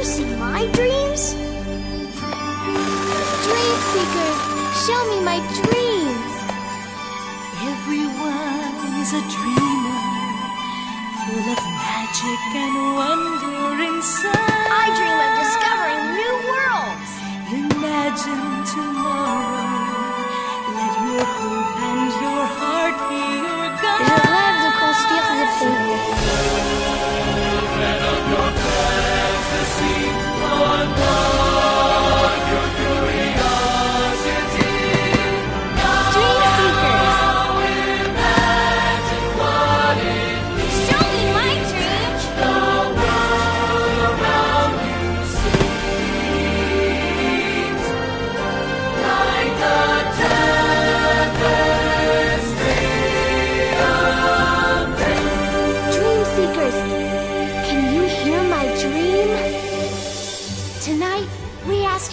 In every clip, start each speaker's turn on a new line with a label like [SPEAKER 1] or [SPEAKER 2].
[SPEAKER 1] see my dreams? Dream seekers, show me my dreams.
[SPEAKER 2] Everyone is a dreamer, full of magic and wonder inside.
[SPEAKER 1] I dream of discovering new worlds.
[SPEAKER 2] Imagine tomorrow. Let your hope and your heart be your guide.
[SPEAKER 1] Je rêve de construire des ponts.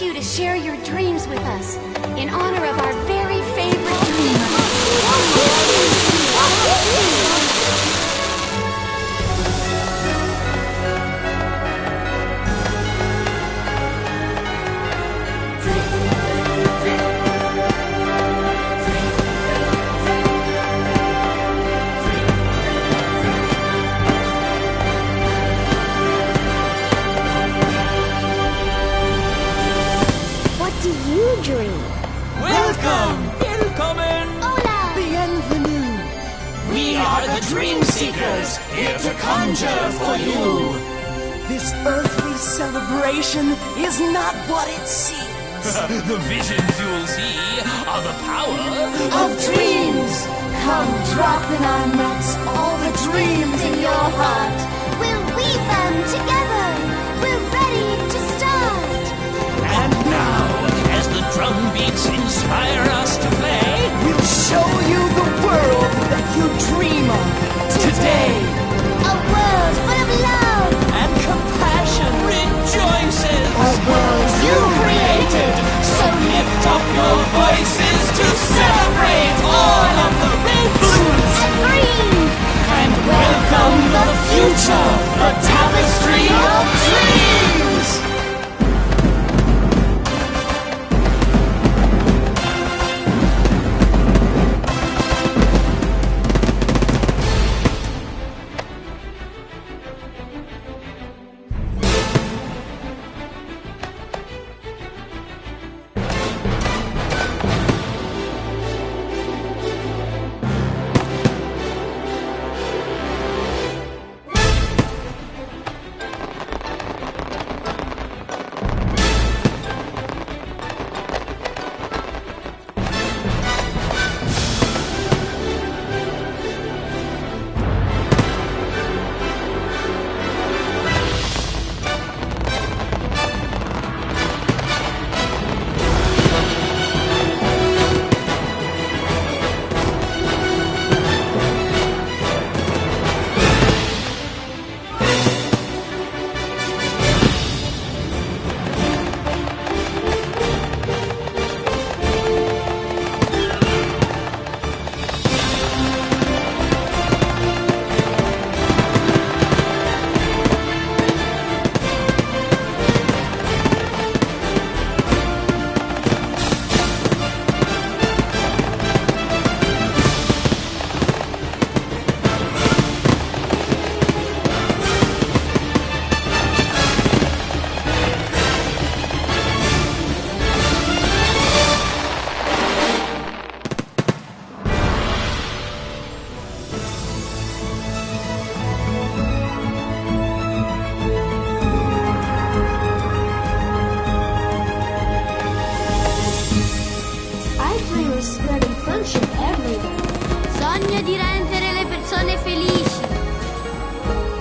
[SPEAKER 1] You to share your dreams with us in honor of our very favorite dreamer, Walt Disney. Walt Disney. Dream.
[SPEAKER 3] Welcome! Willkommen!
[SPEAKER 1] Hola!
[SPEAKER 3] Bienvenue! We are the Dream Seekers, here to conjure for you.
[SPEAKER 4] This earthly celebration is not what it seems.
[SPEAKER 3] The visions you'll see are the power
[SPEAKER 4] Of dreams! Come drop in our nets all the dreams in your heart.
[SPEAKER 1] We'll weave them together. We're ready to start.
[SPEAKER 3] And now, as the drum beats inspire us to play,
[SPEAKER 4] We'll show you the world that you dream of today.
[SPEAKER 1] A world full of love.
[SPEAKER 3] and compassion rejoices.
[SPEAKER 4] A world you created.
[SPEAKER 3] So lift up your voices to celebrate all of the red blues
[SPEAKER 1] And green.
[SPEAKER 3] and welcome the future, the Tapestry of Dreams.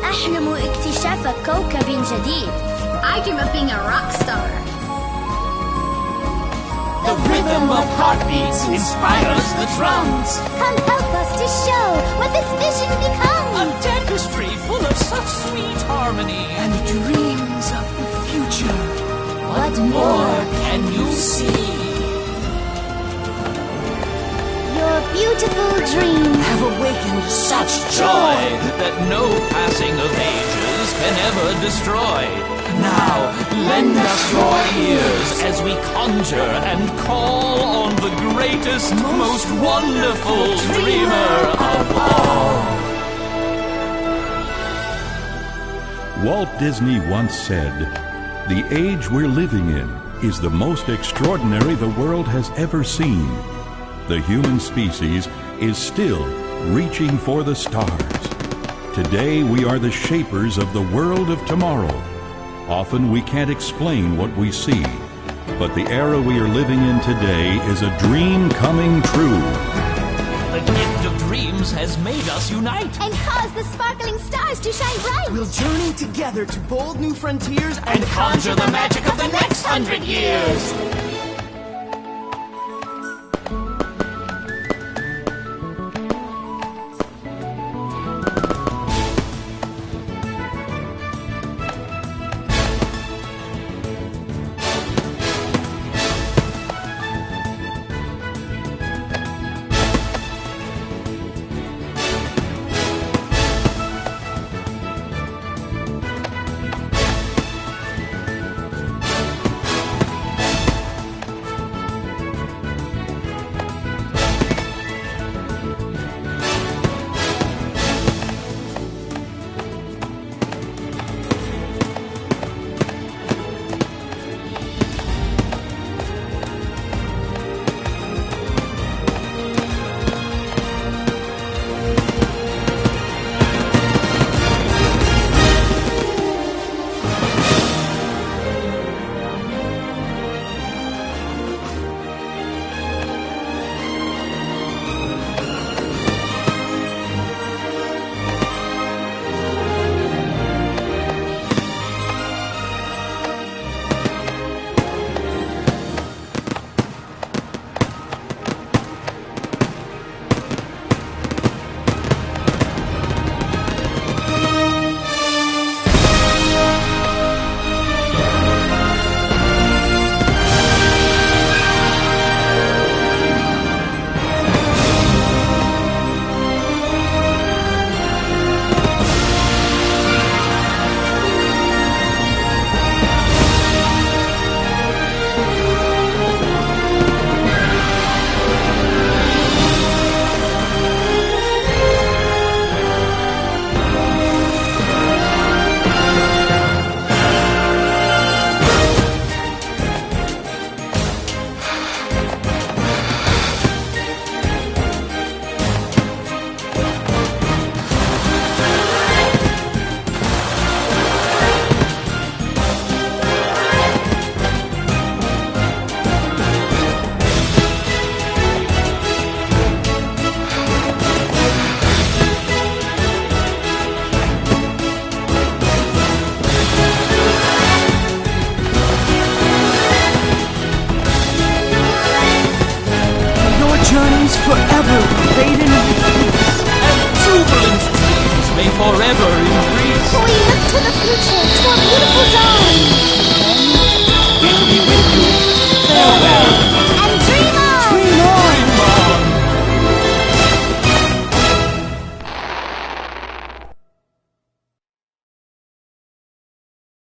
[SPEAKER 1] أحلم اكتشاف كوكب جديد. I dream of being a rock star.
[SPEAKER 3] The rhythm of heartbeats inspires the drums.
[SPEAKER 1] Come help us to show what this vision becomes.
[SPEAKER 3] A tapestry full of such sweet harmony.
[SPEAKER 4] And dreams of the future.
[SPEAKER 3] What more can you see?
[SPEAKER 1] Your beautiful dreams
[SPEAKER 4] Have awakened
[SPEAKER 3] Such joy that no passing of ages can ever destroy. Now, lend us your ears as we conjure and call on the greatest, most wonderful dreamer of all.
[SPEAKER 5] Walt Disney once said, "The age we're living in is the most extraordinary the world has ever seen. The human species is still reaching for the stars. Today we are the shapers of the world of tomorrow. Often we can't explain what we see, but the era we are living in today is a dream coming true."
[SPEAKER 3] The gift of dreams has made us unite
[SPEAKER 1] And cause the sparkling stars to shine bright.
[SPEAKER 6] We'll journey together to bold new frontiers
[SPEAKER 3] and conjure the magic of the next 100 years.
[SPEAKER 6] forever laden with peace.
[SPEAKER 3] And jubilant tears may forever increase.
[SPEAKER 1] We look to the future, to a beautiful dawn.